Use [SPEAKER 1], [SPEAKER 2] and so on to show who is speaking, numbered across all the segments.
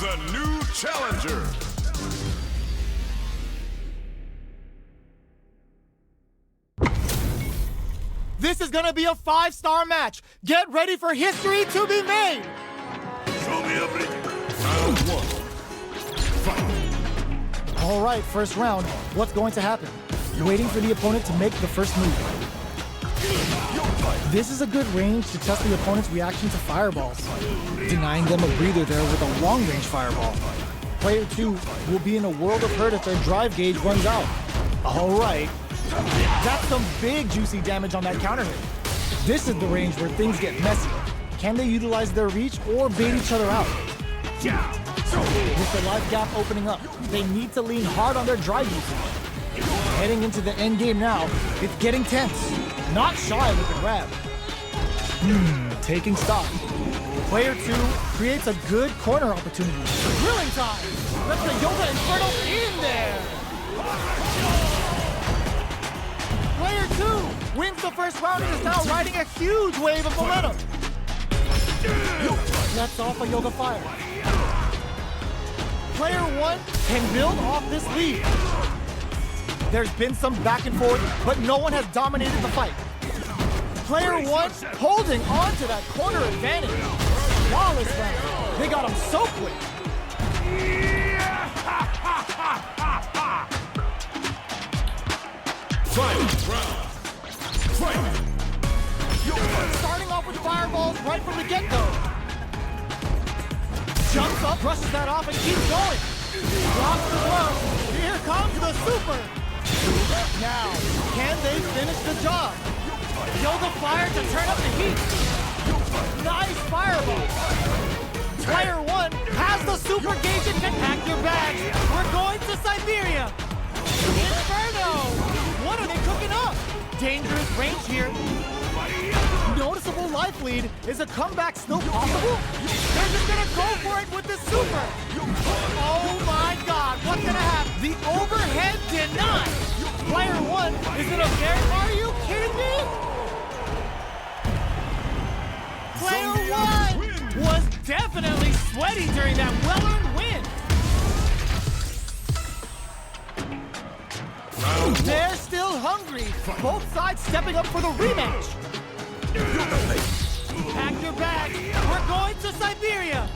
[SPEAKER 1] the new challenger.
[SPEAKER 2] This is gonna be a 5-star match. Get ready for history to be made.
[SPEAKER 1] Show me everything. Round 1. Fight.
[SPEAKER 2] All right, first round. What's going to happen? You're waiting for the opponent to make the first move. This is a good range to test the opponent's reaction to fireballs, denying them a breather there with a long-range fireball. Player 2 will be in a world of hurt if their drive gauge runs out. All right. That's some big juicy damage on that counter hit. This is the range where things get messy. Can they utilize their reach or bait each other out? With the life gap opening up, they need to lean hard on their drive usage. Heading into the end game now, it's getting tense. Not shy with the grab. Taking stock. Player 2 creates a good corner opportunity. Drilling time! That's the Yoga Inferno in there! Player 2 wins the first round and is now riding a huge wave of momentum. Lets off a Yoga Fire. Player 1 can build off this lead. There's been some back and forth, but no one has dominated the fight. Player 1 holding on to that corner advantage. Flawless round. They got him so quick. Starting off with fireballs right from the get-go. Jumps up, brushes that off, and keeps going. Blocks the blow. Here comes the super. Now, can they finish the job? Yoga Fire to turn up the heat. Nice fireball. Player 1 has the super gauge and can pack your bags. We're going to Siberia. Inferno! What are they cooking up? Dangerous range here. Noticeable life lead. Is a comeback still possible? They're just gonna go for it with the super. Oh my God, what's gonna happen? The overhead denied. Player 1 is in a very... Are you kidding me? Player 1 was definitely sweaty during that well-earned win. They're still hungry. Both sides stepping up for the rematch. Pack your bag. We're going to Siberia.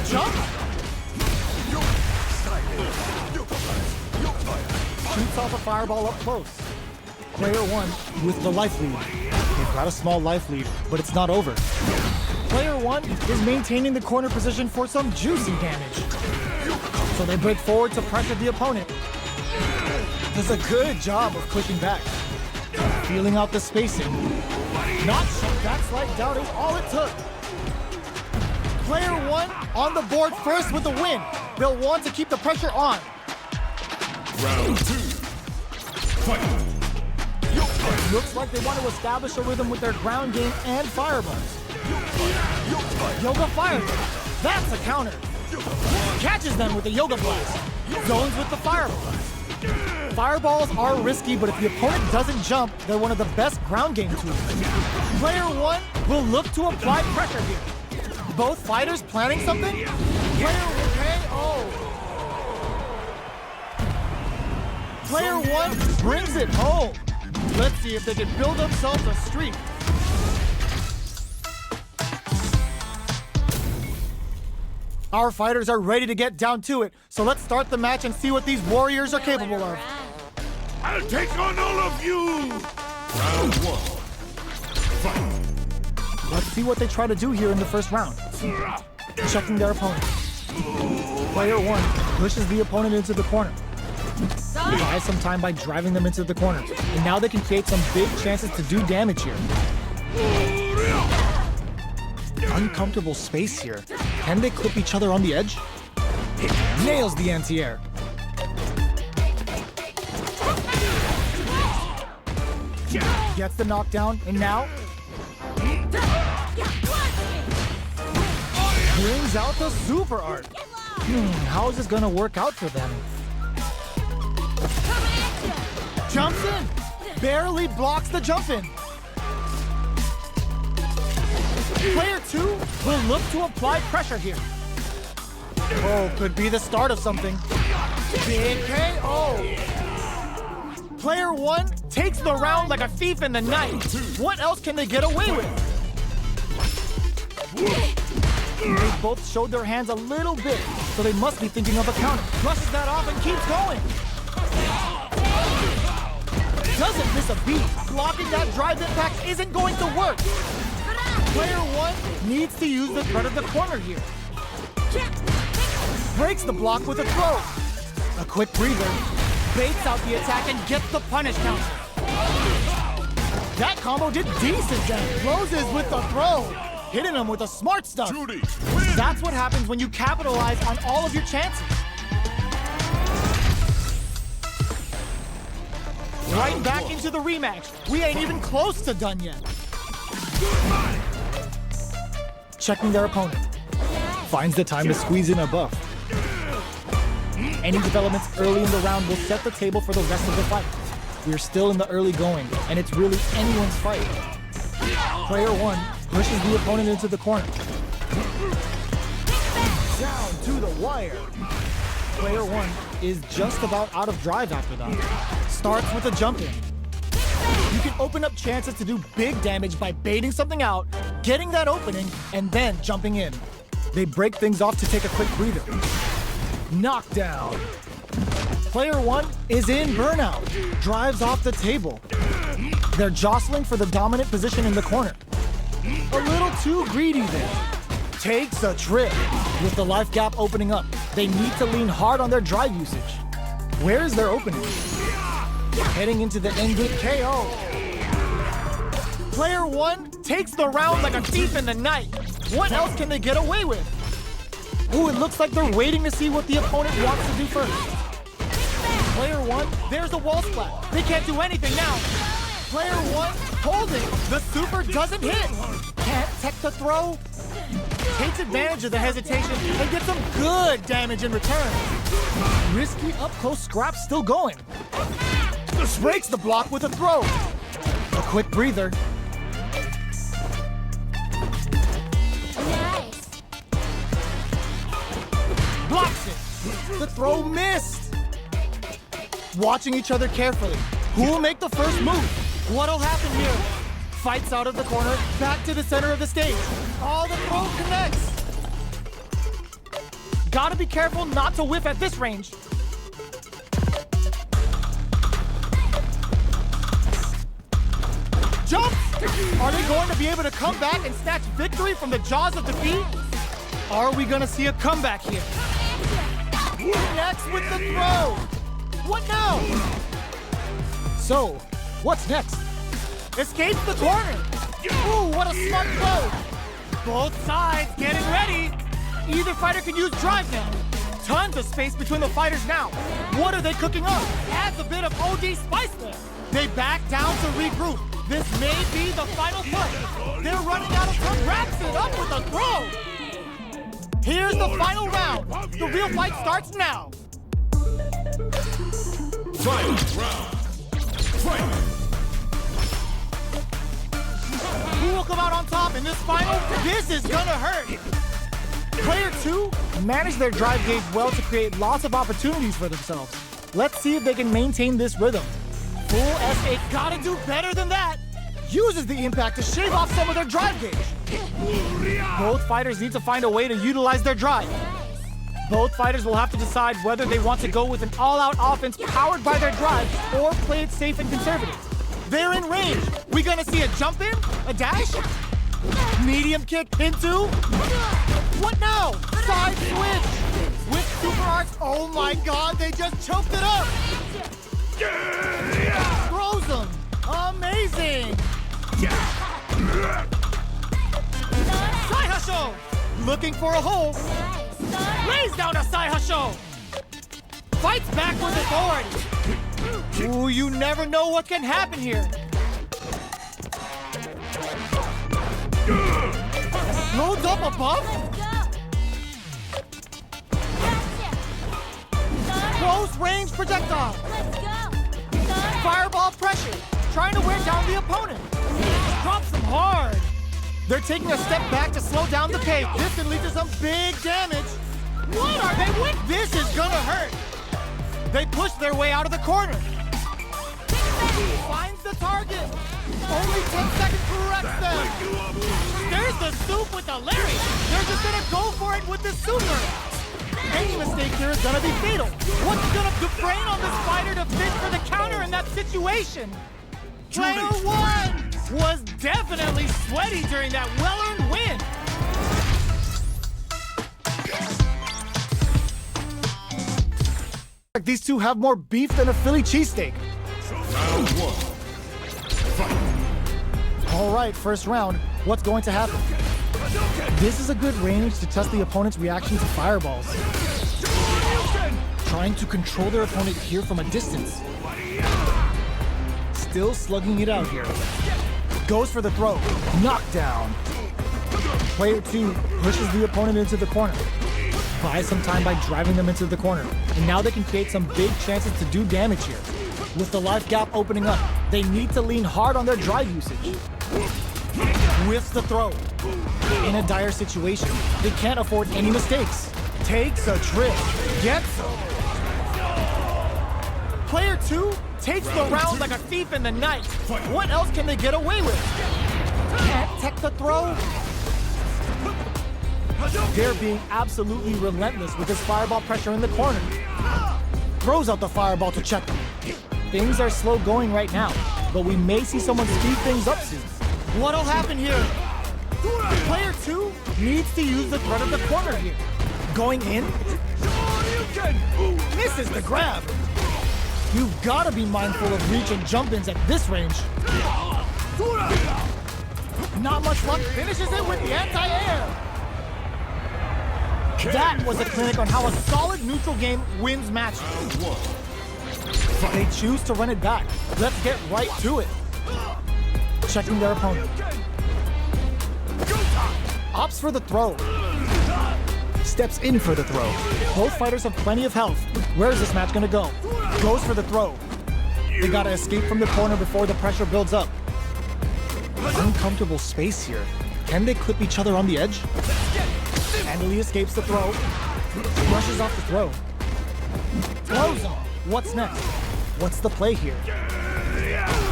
[SPEAKER 2] Jump. Shoots off a fireball up close. Player 1 with the life lead. They've got a small life lead, but it's not over. Player 1 is maintaining the corner position for some juicy damage. So they break forward to pressure the opponent. Does a good job of clicking back. Feeling out the spacing. Not sure that slight doubt is all it took. Player 1 on the board first with the win. They'll want to keep the pressure on.
[SPEAKER 1] Round 2. Fight.
[SPEAKER 2] Looks like they want to establish a rhythm with their ground game and fireballs. Yoga Fire. That's a counter. Catches them with the Yoga Blast. Zones with the fireballs. Fireballs are risky, but if the opponent doesn't jump, they're one of the best ground game tools. Player 1 will look to apply pressure here. Both fighters planning something? Player 1 brings it home. Let's see if they can build themselves a streak. Our fighters are ready to get down to it, so let's start the match and see what these warriors are capable of.
[SPEAKER 1] I'll take on all of you! Round 1. Fight.
[SPEAKER 2] Let's see what they try to do here in the first round. Checking their opponent. Player 1 pushes the opponent into the corner. Buys some time by driving them into the corner. And now they can create some big chances to do damage here. Uncomfortable space here. Can they clip each other on the edge? Nails the anti-air. Gets the knockdown, and now brings out the super art. How is this gonna work out for them? Jumps in! Barely blocks the jump in. Player 2 will look to apply pressure here. Oh, could be the start of something. Big KO. Player 1 takes the round like a thief in the night. What else can they get away with? They both showed their hands a little bit, so they must be thinking of a counter. Brushes that off and keeps going. Doesn't miss a beat. Blocking that drive impact isn't going to work. Player 1 needs to use the threat of the corner here. Breaks the block with a throw. A quick breather. Baits out the attack and gets the punish counter. That combo did decent damage. Closes with the throw. Hitting him with the smart stuff.
[SPEAKER 1] Judy,
[SPEAKER 2] That's what happens when you capitalize on all of your chances. Right back into the rematch. We ain't even close to done yet. Checking their opponent. Finds the time to squeeze in a buff. Any developments early in the round will set the table for the rest of the fight. We're still in the early going, and it's really anyone's fight. Player 1 pushes the opponent into the corner. Down to the wire. Player 1 is just about out of drive after that. Starts with a jump in. You can open up chances to do big damage by baiting something out, getting that opening, and then jumping in. They break things off to take a quick breather. Knockdown. Player 1 is in burnout. Drives off the table. They're jostling for the dominant position in the corner. A little too greedy there. Takes a trip. With the life gap opening up, they need to lean hard on their drive usage. Where's their opening? Heading into the end with KO. Player 1 takes the round like a thief in the night. What else can they get away with? Ooh, it looks like they're waiting to see what the opponent wants to do first. Player 1, there's a wall splat. They can't do anything now. Player 1 holding. The super doesn't hit. Can't tech the throw. Takes advantage of the hesitation and gets some good damage in return. Risky up-close scrap still going. Breaks the block with a throw. A quick breather.
[SPEAKER 3] Nice.
[SPEAKER 2] Blocks it. The throw missed. Watching each other carefully. Who will make the first move? What'll happen here? Fights out of the corner, back to the center of the stage. Oh, the throw connects. Gotta be careful not to whiff at this range. Jumps! Are they going to be able to come back and snatch victory from the jaws of defeat? Are we gonna see a comeback here? Next with the throw! What now? So, what's next? Escapes the corner! Ooh, what a smart throw! Both sides getting ready! Either fighter can use drive now. Tons of space between the fighters now. What are they cooking up? Adds a bit of OD spice there. They back down to regroup. This may be the final push. They're running out of time. Wraps it up with a throw. Here's the final round. The real fight starts now.
[SPEAKER 1] final round. Fight!
[SPEAKER 2] Who will come out on top in this final? This is gonna hurt. Player 2 managed their drive gauge well to create lots of opportunities for themselves. Let's see if they can maintain this rhythm. Full S8, gotta do better than that. Uses the impact to shave off some of their drive gauge. Both fighters need to find a way to utilize their drive. Both fighters will have to decide whether they want to go with an all-out offense powered by their drive or play it safe and conservative. They're in range. We gonna see a jump in? A dash? Medium kick into? What now? Side switch! With super arts, oh my god, they just choked it up! Throws them! Amazing! Side hustle! Looking for a hole. Lays down a side hustle! Fights back with authority! Ooh, you never know what can happen here. Loads up a buff? Close range projectile. Fireball pressure. Trying to wear down the opponent. Drops them hard. They're taking a step back to slow down the pace. This can lead to some big damage. What are they with? This is gonna hurt. They push their way out of the corner. Finds the target. Only 10 seconds corrects them. There's the soup with the Larry. They're just gonna go for it with the super. Any mistake here is gonna be fatal. What's gonna Dufresne on this fighter to fit for the counter in that situation? Player 1 was definitely sweaty during that well-earned win. These two have more beef than a Philly cheesesteak.
[SPEAKER 1] Round 1. Fight.
[SPEAKER 2] All right, first round. What's going to happen? This is a good range to test the opponent's reaction to fireballs. Trying to control their opponent here from a distance. Still slugging it out here. Goes for the throw. Knockdown. Player 2 pushes the opponent into the corner. Buys some time by driving them into the corner. And now they can create some big chances to do damage here. With the life gap opening up, they need to lean hard on their drive usage. Whiffs the throw. In a dire situation, they can't afford any mistakes. Takes a trip. Gets them. Player 2 takes the round like a thief in the night. What else can they get away with? Can't tech the throw. They're being absolutely relentless with this fireball pressure in the corner. Throws out the fireball to check them. Things are slow going right now, but we may see someone speed things up soon. What'll happen here? Player 2 needs to use the threat of the corner here. Going in. Misses the grab. You've got to be mindful of reach and jump-ins at this range. Not much luck. Finishes it with the anti-air. That was a clinic on how a solid neutral game wins matches. They choose to run it back. Let's get right to it. Checking their opponent. Opts for the throw. Steps in for the throw. Both fighters have plenty of health. Where is this match gonna go? Goes for the throw. They gotta escape from the corner before the pressure builds up. Uncomfortable space here. Can they clip each other on the edge? Handily escapes the throw. Rushes off the throw. Throws him. What's next? What's the play here?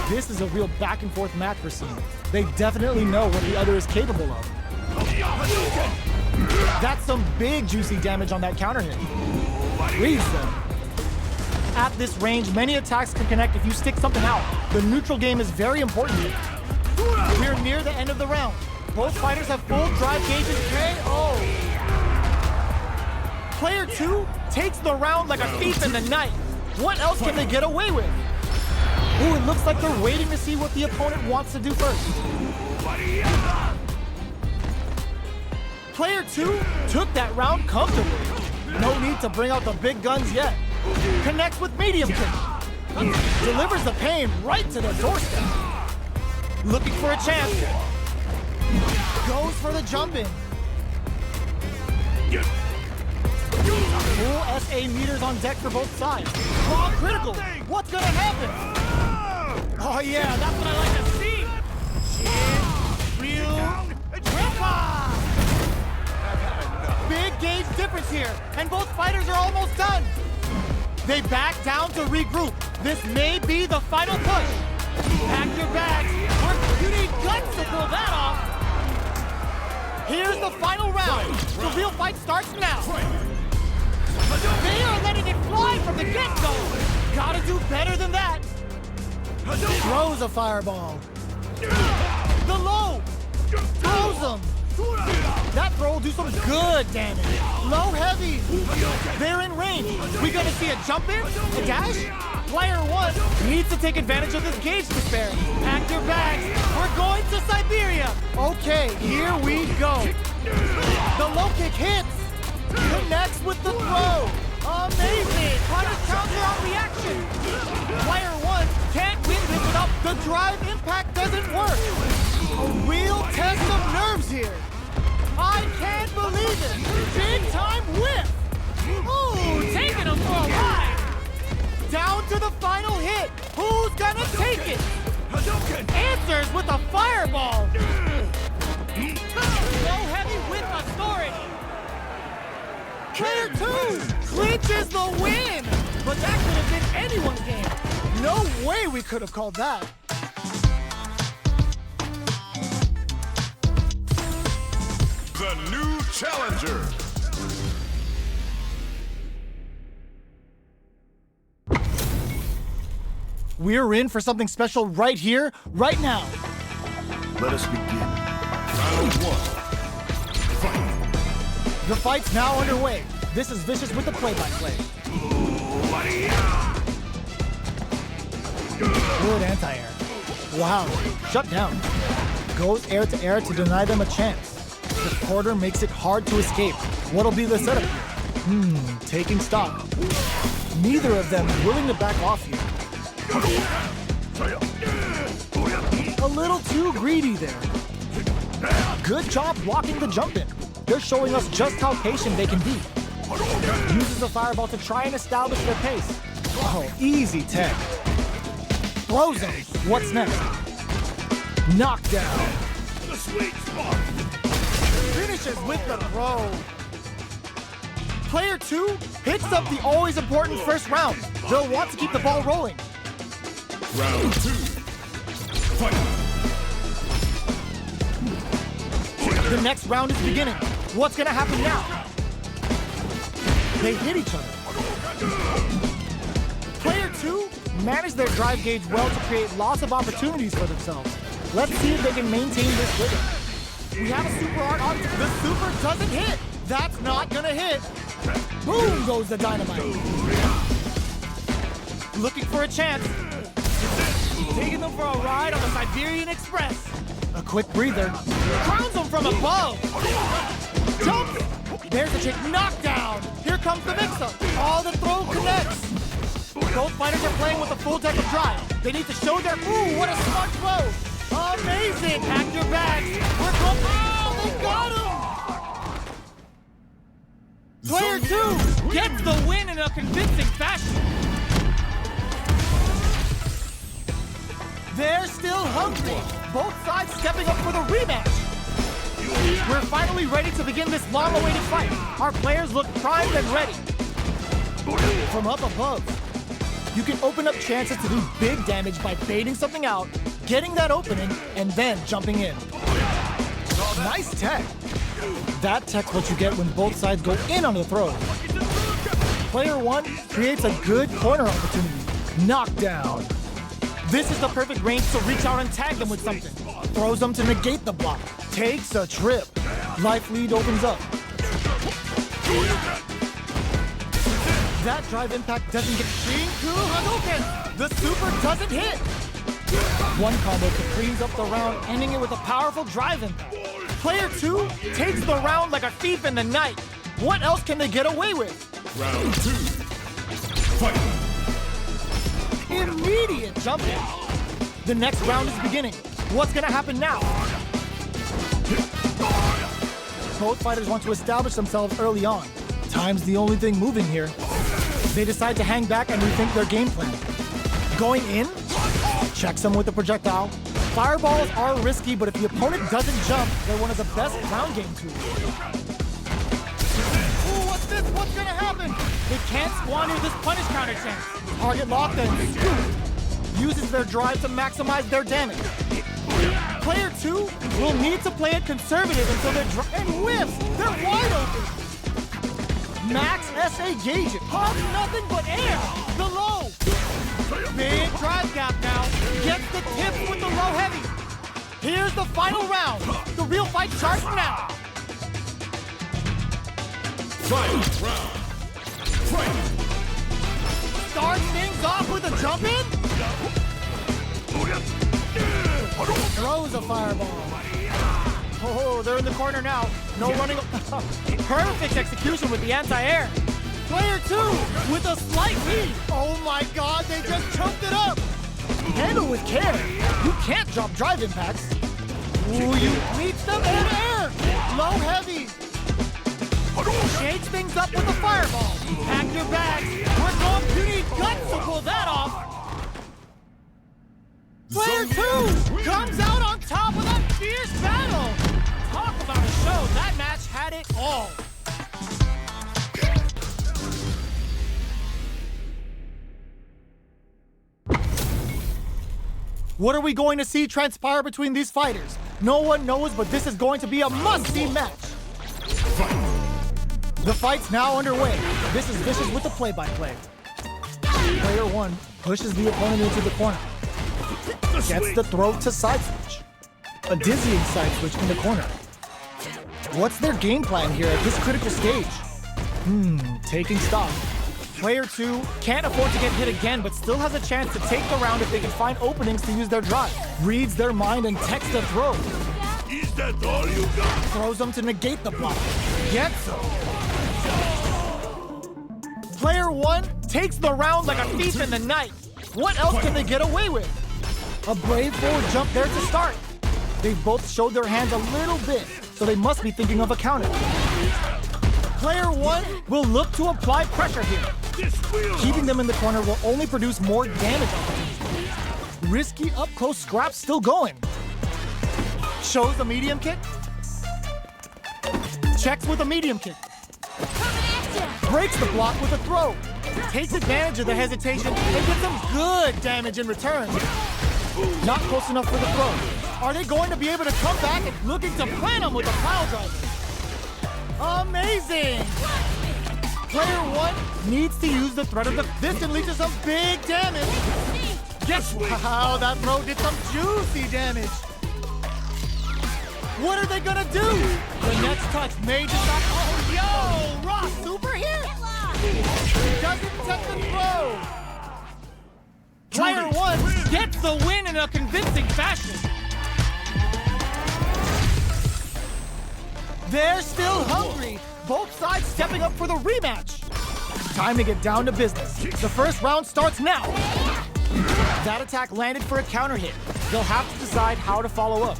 [SPEAKER 2] This is a real back and forth match we're seeing. They definitely know what the other is capable of. That's some big juicy damage on that counter hit. Reads them. At this range, many attacks can connect if you stick something out. The neutral game is very important here. We're near the end of the round. Both fighters have full drive gauges. KO. Player 2 takes the round like a thief in the night. What else can they get away with? Ooh, it looks like they're waiting to see what the opponent wants to do first. Player 2 took that round comfortably. No need to bring out the big guns yet. Connects with medium kick. Delivers the pain right to the doorstep. Looking for a chance. Goes for the jump in. Full SA meters on deck for both sides. Raw critical. What's gonna happen? Oh yeah, that's what I like to see. Real grandpa. Big gauge difference here, and both fighters are almost done. They back down to regroup. This may be the final push. Pack your bags. You need guts to pull that off. Here's the final round. The real fight starts now. They are letting it fly from the get-go. Gotta do better than that. Throws a fireball. The low. Throws them. That throw will do some good damage. Low heavy. They're in range. We gonna see a jump in? A dash? Player 1 needs to take advantage of this gauge disparity. Pack your bags. We're going to Siberia. Okay, here we go. The low kick hits. Connects with the throw. Amazing. Punish counter on reaction. Player 1 can't win this without the drive impact doesn't work. A real test of nerves here. I can't believe it. Big time whip. Ooh, taking him for a ride. Down to the final hit. Who's gonna take it? Answers with a fireball. Low heavy with authority. Player 2 clinches the win! But that could have been anyone's game. No way we could have called that.
[SPEAKER 1] The new challenger.
[SPEAKER 2] We're in for something special right here, right now.
[SPEAKER 1] Let us begin. Round 1. Fight.
[SPEAKER 2] The fight's now underway. This is Vicious with the play-by-play. Good anti-air. Wow, shut down. Goes air to air to deny them a chance. The quarter makes it hard to escape. What'll be the setup here? Taking stock. Neither of them willing to back off here. A little too greedy there. Good job blocking the jump in. They're showing us just how patient they can be. Uses the fireball to try and establish their pace. Oh, easy tech. Throws him. What's next? Knockdown.
[SPEAKER 1] The sweet spot.
[SPEAKER 2] Finishes with the throw. Player 2 hits up the always important first round. They'll want to keep the ball rolling.
[SPEAKER 1] Round 2. Fight.
[SPEAKER 2] The next round is beginning. What's gonna happen now? They hit each other. Player 2 managed their drive gauge well to create lots of opportunities for themselves. Let's see if they can maintain this rhythm. We have a super art on. The super doesn't hit. That's not gonna hit. Boom goes the dynamite. Looking for a chance. Taking them for a ride on the Siberian Express. A quick breather. Crowns them from above. Jump. There's a chick knockdown. Here comes the mix-up. All the throw connects. Both fighters are playing with a full deck of drive. They need to show their, ooh, what a smart throw. Amazing. Pack your bags. We're going, oh, they got him. Player 2 gets the win in a convincing fashion. They're still hungry. Both sides stepping up for the rematch. We're finally ready to begin this long-awaited fight. Our players look primed and ready. From up above, you can open up chances to do big damage by baiting something out, getting that opening, and then jumping in. Nice tech. That tech's what you get when both sides go in on the throw. Player 1 creates a good corner opportunity. Knockdown. This is the perfect range to reach out and tag them with something. Throws them to negate the block. Takes a trip. Life lead opens up. That drive impact doesn't get Shinku Hadouken. The super doesn't hit. One combo cleans up the round, ending it with a powerful drive impact. Player 2 takes the round like a thief in the night. What else can they get away with?
[SPEAKER 1] Round 2. Fight.
[SPEAKER 2] Immediate jump in. The next round is beginning. What's gonna happen now? Both fighters want to establish themselves early on. Time's the only thing moving here. They decide to hang back and rethink their game plan. Going in, checks them with a projectile. Fireballs are risky, but if the opponent doesn't jump, they're one of the best ground game tools. Ooh, what's this? What's gonna happen? They can't squander this punish counter chance. Target locked and scoop. Uses their drive to maximize their damage. Player 2 will need to play it conservative until they're and whiffs. They're wide open. Max SA gauge it. Pumps nothing but air. The low. Big drive gap now. Gets the tip with the low heavy. Here's the final round. The real fight starts now.
[SPEAKER 1] Final round. Fight.
[SPEAKER 2] Starts things off with a jump in. Throws a fireball. Oh, they're in the corner now. No running. Perfect execution with the anti-air. Player 2 with a slight lead. Oh my God, they just choked it up. Handle with care. You can't drop drive impacts. Ooh, you meet them in air. Low heavy. Shakes things up with a fireball. Pack your bags. We're going to need guts to pull that off. Player 2 comes out on top of that fierce battle. Talk about a show. That match had it all. What are we going to see transpire between these fighters? No one knows, but this is going to be a must-see match. The fight's now underway. This is Vicious with the play-by-play. Player 1 pushes the opponent into the corner. Gets the throw to side switch. A dizzying side switch in the corner. What's their game plan here at this critical stage? Taking stock. Player 2 can't afford to get hit again, but still has a chance to take the round if they can find openings to use their drive. Reads their mind and techs the throw.
[SPEAKER 1] Is that all you got?
[SPEAKER 2] Throws them to negate the block. Gets them. Player 1 takes the round like a thief in the night. What else can they get away with? A brave forward jump there to start. They've both showed their hands a little bit, so they must be thinking of a counter. Player 1 will look to apply pressure here. Keeping them in the corner will only produce more damage opportunities. Risky up-close scrap still going. Shows the medium kick. Checks with a medium kick. Breaks the block with a throw. Takes advantage of the hesitation and gets some good damage in return. Not close enough for the throw. Are they going to be able to come back and looking to plant them with a pile driver? Amazing! Player 1 needs to use the threat of the fist and lead to some big damage. Guess wow, that throw did some juicy damage. What are they gonna do? The next touch may decide. Oh, yo! Ross super here? Doesn't touch the throw. Player 1 gets the win in a convincing fashion. They're still hungry. Both sides stepping up for the rematch. Time to get down to business. The first round starts now. That attack landed for a counter hit. They'll have to decide how to follow up.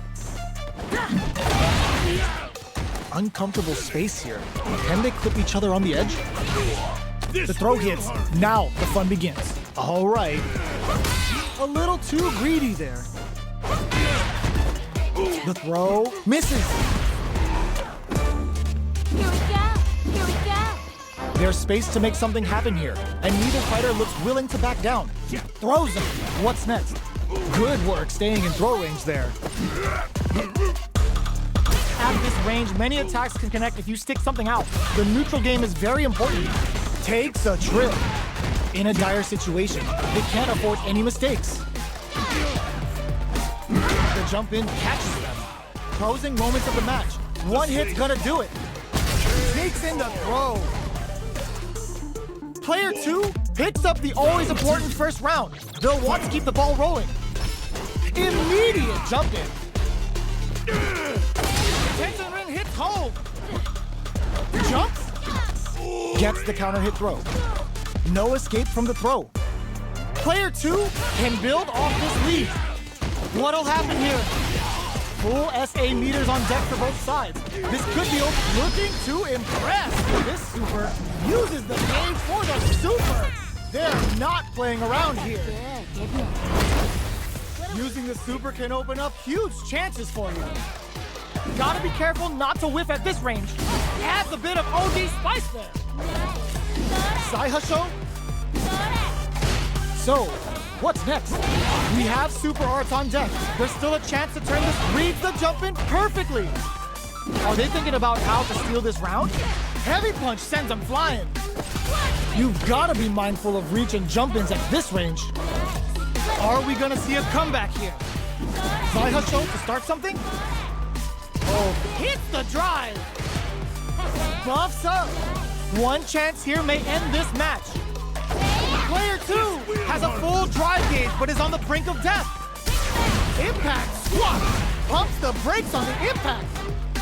[SPEAKER 2] Uncomfortable space here. Can they clip each other on the edge? The throw hits. Now the fun begins. All right. A little too greedy there. The throw misses.
[SPEAKER 3] Here we go! Here we go!
[SPEAKER 2] There's space to make something happen here, and neither fighter looks willing to back down. Throws him. What's next? Good work staying in throw range there. At this range, many attacks can connect if you stick something out. The neutral game is very important. Takes a trip. In a dire situation, they can't afford any mistakes. The jump in catches them. Closing moments of the match. One hit's gonna do it. Sneaks in the throw. Player 2 picks up the always important first round. They'll want to keep the ball rolling. Immediate jump in. Tension ring hits home. Jumps. Gets the counter hit throw. No escape from the throw. Player 2 can build off this lead. What'll happen here? Full SA meters on deck for both sides. This could be looking to impress. This super uses the game for the super. They're not playing around here. Using the super can open up huge chances for you. Gotta be careful not to whiff at this range. Adds a bit of OD spice there. Saihasho? So, what's next? We have super arts on deck. There's still a chance to turn this. Reads the jump in perfectly. Are they thinking about how to steal this round? Heavy punch sends them flying. You've got to be mindful of reach and jump ins at this range. Are we going to see a comeback here? Saihasho to start something? Oh, hits the drive. Buffs up. One chance here may end this match. Player 2 has a full drive gauge, but is on the brink of death. Impact swap. Pumps the brakes on the impact.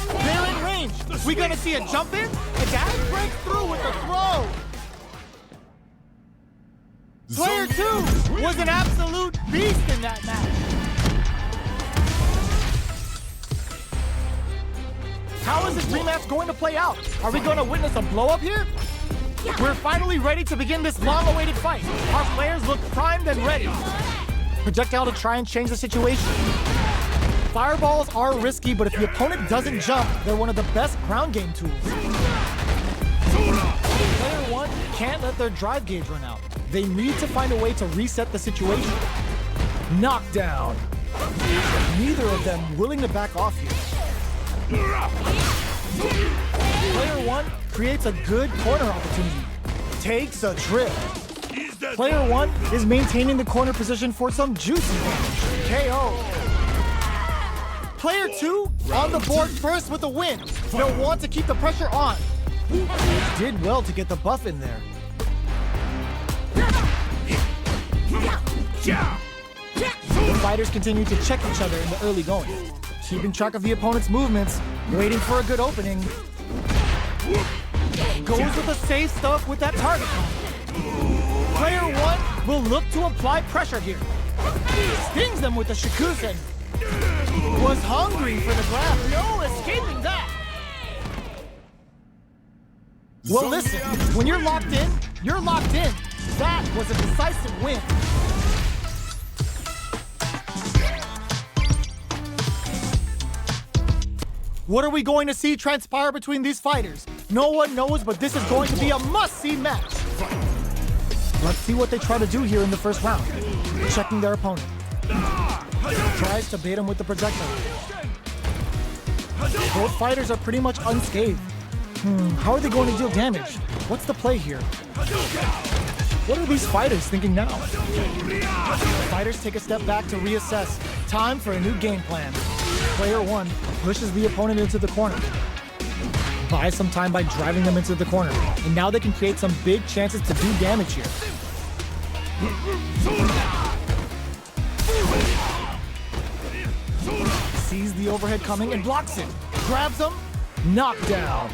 [SPEAKER 2] They're in range. We gonna see a jump in? A dash breaks through with the throw. Player 2 was an absolute beast in that match. How is this rematch going to play out? Are we going to witness a blow-up here? We're finally ready to begin this long-awaited fight. Our players look primed and ready. Projectile to try and change the situation. Fireballs are risky, but if the opponent doesn't jump, they're one of the best ground game tools. Player 1 can't let their drive gauge run out. They need to find a way to reset the situation. Knockdown. Neither of them willing to back off here. Player 1 creates a good corner opportunity. Takes a trip. Player 1 is maintaining the corner position for some juicy damage. KO. Player 2 on the board first with a win. They'll want to keep the pressure on. Did well to get the buff in there. The fighters continue to check each other in the early going, keeping track of the opponent's movements, waiting for a good opening. Goes with the safe stuff with that target. Player 1 will look to apply pressure here. Stings them with the Shikusen. Was hungry for the grab. No escaping that. Well, listen, when you're locked in, you're locked in. That was a decisive win. What are we going to see transpire between these fighters? No one knows, but this is going to be a must-see match. Let's see what they try to do here in the first round. Checking their opponent. Tries to bait him with the projectile. Both fighters are pretty much unscathed. How are they going to deal damage? What's the play here? What are these fighters thinking now? Fighters take a step back to reassess. Time for a new game plan. Player 1 pushes the opponent into the corner. Buys some time by driving them into the corner. And now they can create some big chances to do damage here. Sees the overhead coming and blocks it. Grabs him. Knockdown.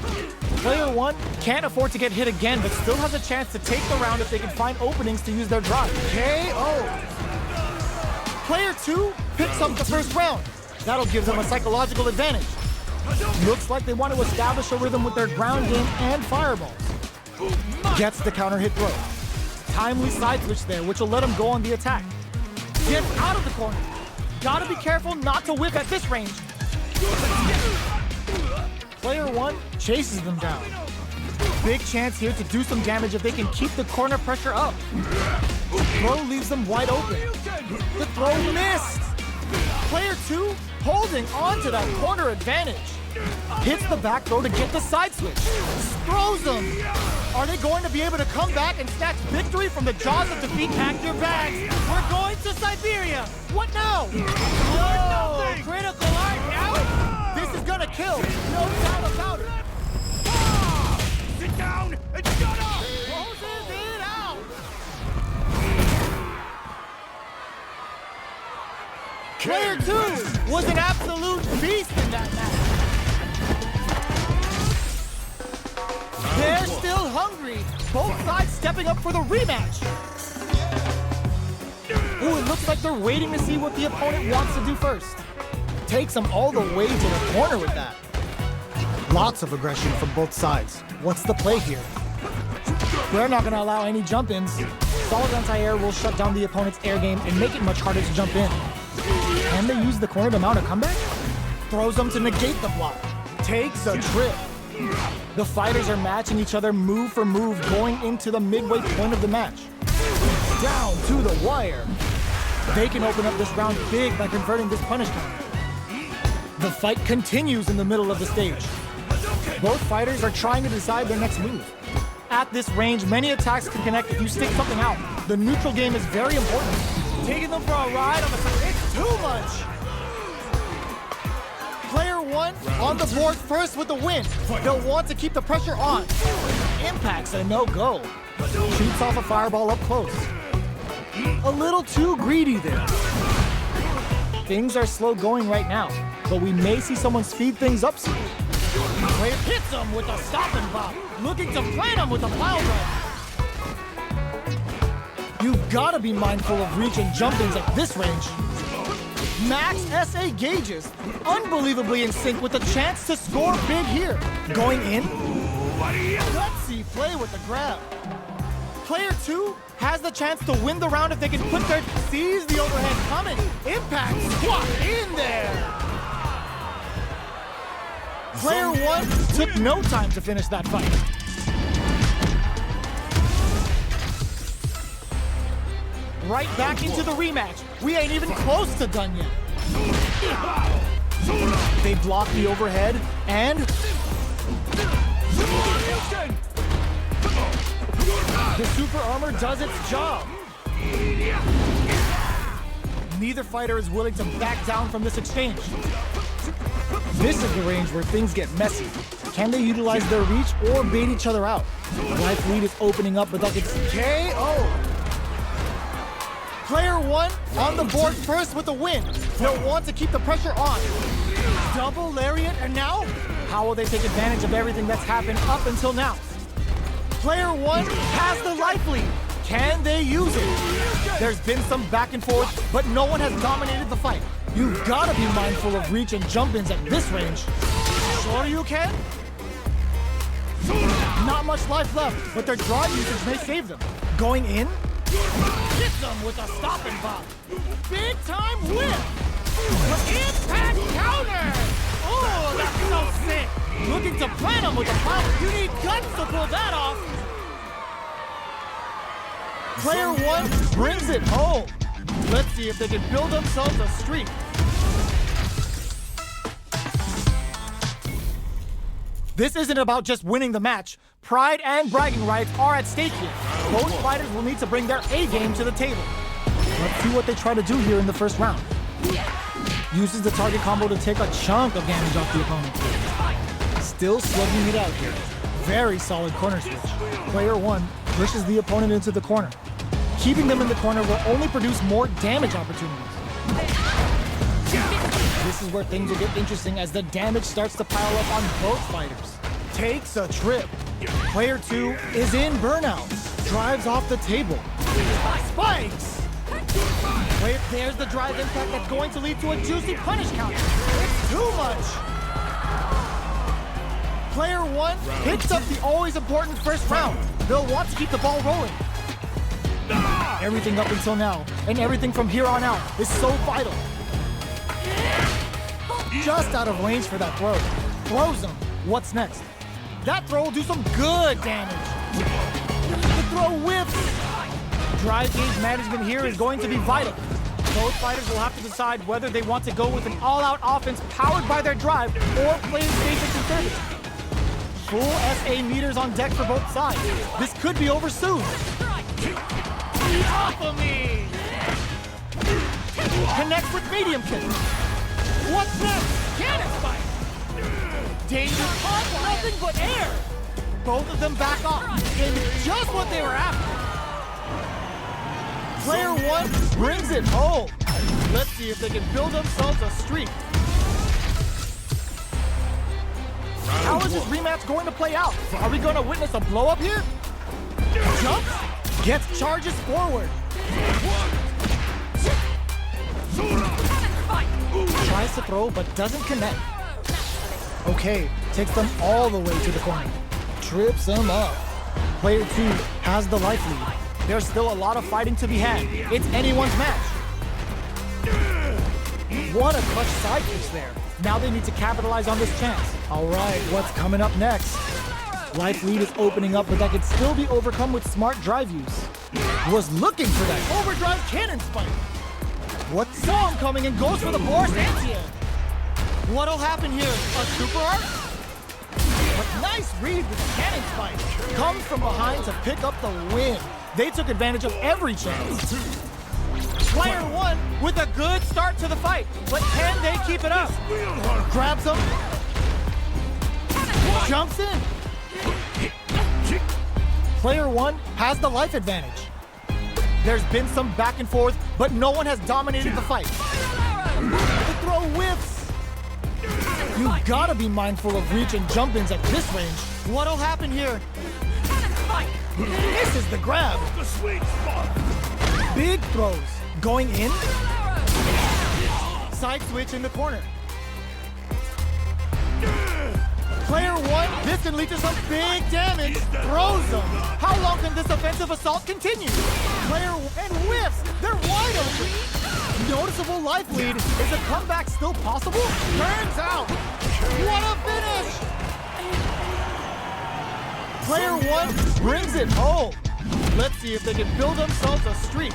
[SPEAKER 2] Player 1 can't afford to get hit again, but still has a chance to take the round if they can find openings to use their drive. KO. Player 2 picks up the first round. That'll give them a psychological advantage. Looks like they want to establish a rhythm with their ground game and fireballs. Gets the counter hit throw. Timely side switch there, which will let him go on the attack. Gets out of the corner. Gotta be careful not to whip at this range. Player 1 chases them down. Big chance here to do some damage if they can keep the corner pressure up. Throw leaves them wide open. The throw missed. Player 2 holding on to that corner advantage. Hits the back throw to get the side switch. Throws them. Are they going to be able to come back and snatch victory from the jaws of defeat? Pack your bags. We're going to Siberia. What now? Oh, critical art now? This is gonna kill. No doubt about it.
[SPEAKER 1] Sit down and shut up!
[SPEAKER 2] Closes it out. Player 2 was an absolute beast in that match. They're still hungry. Both sides stepping up for the rematch. Ooh, it looks like they're waiting to see what the opponent wants to do first. Takes them all the way to the corner with that. Lots of aggression from both sides. What's the play here? They're not going to allow any jump-ins. Solid anti-air will shut down the opponent's air game and make it much harder to jump in. Can they use the corner to mount a comeback? Throws them to negate the block. Takes a trip. The fighters are matching each other move for move going into the midway point of the match. Down to the wire. They can open up this round big by converting this punish counter. The fight continues in the middle of the stage. Both fighters are trying to decide their next move. At this range, many attacks can connect if you stick something out. The neutral game is very important. Taking them for a ride on the side. It's too much. Player 1 on the board first with the win. They'll want to keep the pressure on. Impact's a no-go. Shoots off a fireball up close. A little too greedy there. Things are slow going right now, but we may see someone speed things up soon. Player hits him with a stop and bop, looking to plant him with a pile drive. You've got to be mindful of reach and jump-ins at this range. Max SA gauges, unbelievably in sync with a chance to score big here. Going in, gutsy play with the grab. Player 2 has the chance to win the round if they can put their... Sees the overhead coming. Impact squat in there. Player 1 took no time to finish that fight. right back into the rematch. We ain't even close to done yet. They block the overhead, and the super armor does its job. Neither fighter is willing to back down from this exchange. This is the range where things get messy. Can they utilize their reach or bait each other out? Life lead is opening up, but that gets KO. Player 1 on the board first with the win. They'll want to keep the pressure on. Double lariat, and now? How will they take advantage of everything that's happened up until now? Player 1 has the life lead. Can they use it? There's been some back and forth, but no one has dominated the fight. You've got to be mindful of reach and jump-ins at this range. Sure you can? Not much life left, but their drive usage may save them. Going in? Hits them with a stopping bomb. Big time whip. Impact counter. Oh, that's so sick. Looking to plant him with a power. You need guts to pull that off. Player 1 brings it home. Let's see if they can build themselves a streak. This isn't about just winning the match. Pride and bragging rights are at stake here. Both fighters will need to bring their A-game to the table. Let's see what they try to do here in the first round. Uses the target combo to take a chunk of damage off the opponent. Still slugging it out here. Very solid corner switch. Player 1 pushes the opponent into the corner. Keeping them in the corner will only produce more damage opportunities. This is where things will get interesting as the damage starts to pile up on both fighters. Takes a trip. Player 2 is in burnout. Drives off the table. Spikes! There's the drive impact that's going to lead to a juicy punish counter. It's too much! Player 1 picks up the always important first round. They'll want to keep the ball rolling. Everything up until now, and everything from here on out, is so vital. Just out of range for that throw. Throws him. What's next? That throw will do some good damage. The throw whips. Drive gauge management here is going to be vital. Both fighters will have to decide whether they want to go with an all-out offense powered by their drive or play it safe and conservative. Full SA meters on deck for both sides. This could be over soon. Off of me! Connects with medium kick. What's next? Cannon spike! Danger punch, nothing but air! Both of them back off. And just what they were after. Player 1 brings it home. Let's see if they can build themselves a streak. How is this rematch going to play out? Are we going to witness a blow-up here? Jumps, gets charges forward. Tries to throw, but doesn't connect. Okay, takes them all the way to the corner. Trips them up. Player 2 has the life lead. There's still a lot of fighting to be had. It's anyone's match. What a clutch side kick there. Now they need to capitalize on this chance. All right, what's coming up next? Life lead is opening up, but that could still be overcome with smart drive use. Was looking for that overdrive cannon spike. What saw him coming and goes for the Boris anti-air. What'll happen here? A super art? But nice read with the cannon spike. Comes from behind to pick up the win. They took advantage of every chance. Player 1 with a good start to the fight, but can they keep it up? Grabs him. Jumps in. Player 1 has the life advantage. There's been some back and forth, but no one has dominated the fight. The throw whiffs. You've got to be mindful of reach and jump-ins at this range. What'll happen here? This is the grab. Big throws. Going in. Side switch in the corner. Player 1, this can lead to some big damage. Throws them. How long can this offensive assault continue? Player and whiffs. They're wide open. Noticeable life lead. Is a comeback still possible? Turns out. What a finish. Player 1 brings it home. Let's see if they can build themselves a streak.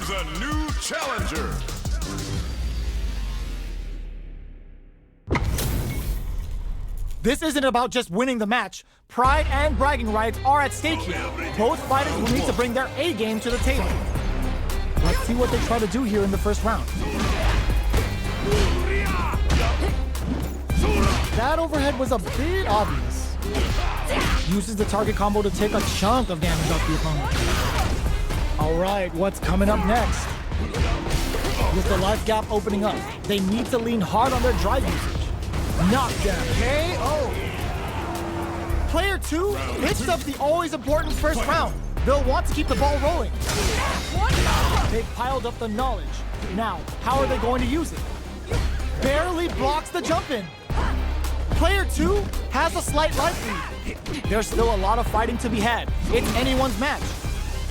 [SPEAKER 1] comes a new challenger.
[SPEAKER 2] This isn't about just winning the match. Pride and bragging rights are at stake here. Both fighters will need to bring their A game to the table. Let's see what they try to do here in the first round. That overhead was a bit obvious. Uses the target combo to take a chunk of damage off the opponent. All right, what's coming up next? With the life gap opening up, they need to lean hard on their drive usage. Knockdown. KO. Player 2 hits up the always important first round. They'll want to keep the ball rolling. They've piled up the knowledge. Now, how are they going to use it? Barely blocks the jump in. Player 2 has a slight life lead. There's still a lot of fighting to be had. It's anyone's match.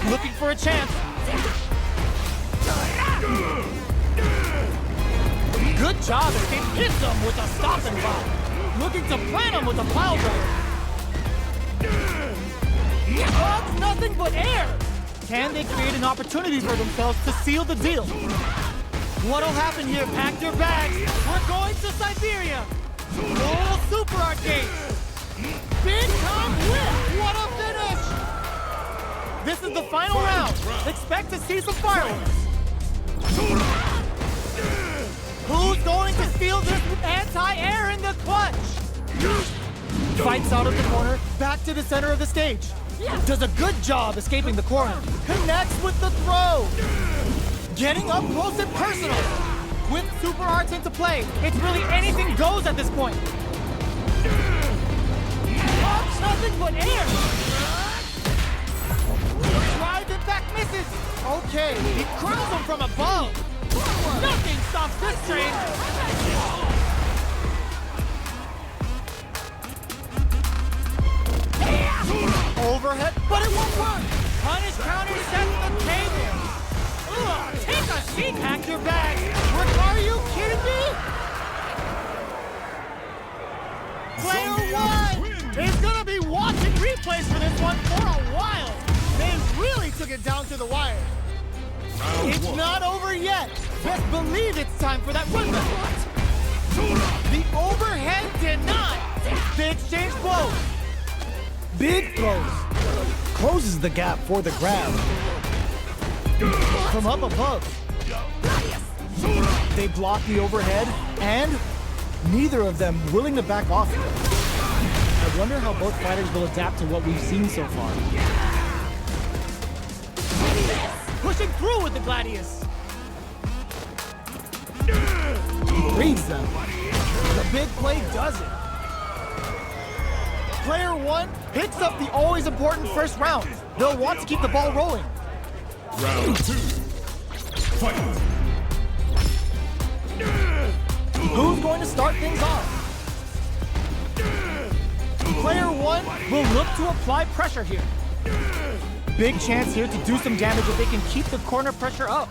[SPEAKER 2] Looking for a chance. Good job, it hits him with a stop and block. Looking to plant him with a pile driver. Oh, nothing but air. Can they create an opportunity for themselves to seal the deal? What'll happen here? Pack your bags. We're going to Siberia. Oh, super arcade. Big time whip. What a finish. This is the final round. Expect to see some fireworks. Who's going to steal this with anti-air in the clutch? Fights out of the corner, back to the center of the stage. Does a good job escaping the corner. Connects with the throw. Getting up close and personal. With super arts into play, it's really anything goes at this point. Oh, nothing but air. Drive impact misses. Okay, he crowns him from above. Nothing stops this train! Overhead, but it won't work! Punish counter sets the table! Ugh, take a seat, pack your bags! Are you kidding me? Player 1 is gonna be watching replays for this one for a while! They really took it down to the wire. It's not over yet. Best believe it's time for that run. The overhead denied. They exchange blows. Big throws. Closes the gap for the grab. From up above. They block the overhead, and neither of them willing to back off here. I wonder how both fighters will adapt to what we've seen so far. Pushing through with the Gladius. Reads them. The big play does it. Player 1 picks up the always important first round. They'll want to keep the ball rolling.
[SPEAKER 1] Round 2. Fight.
[SPEAKER 2] Who's going to start things off? Player 1 will look to apply pressure here. Big chance here to do some damage if they can keep the corner pressure up.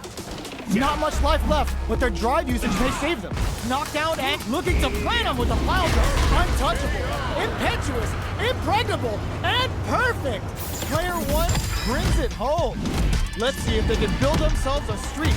[SPEAKER 2] Not much life left, but their drive usage may save them. Knockdown and looking to plant them with a pile drive. Untouchable, impetuous, impregnable, and perfect. Player 1 brings it home. Let's see if they can build themselves a streak.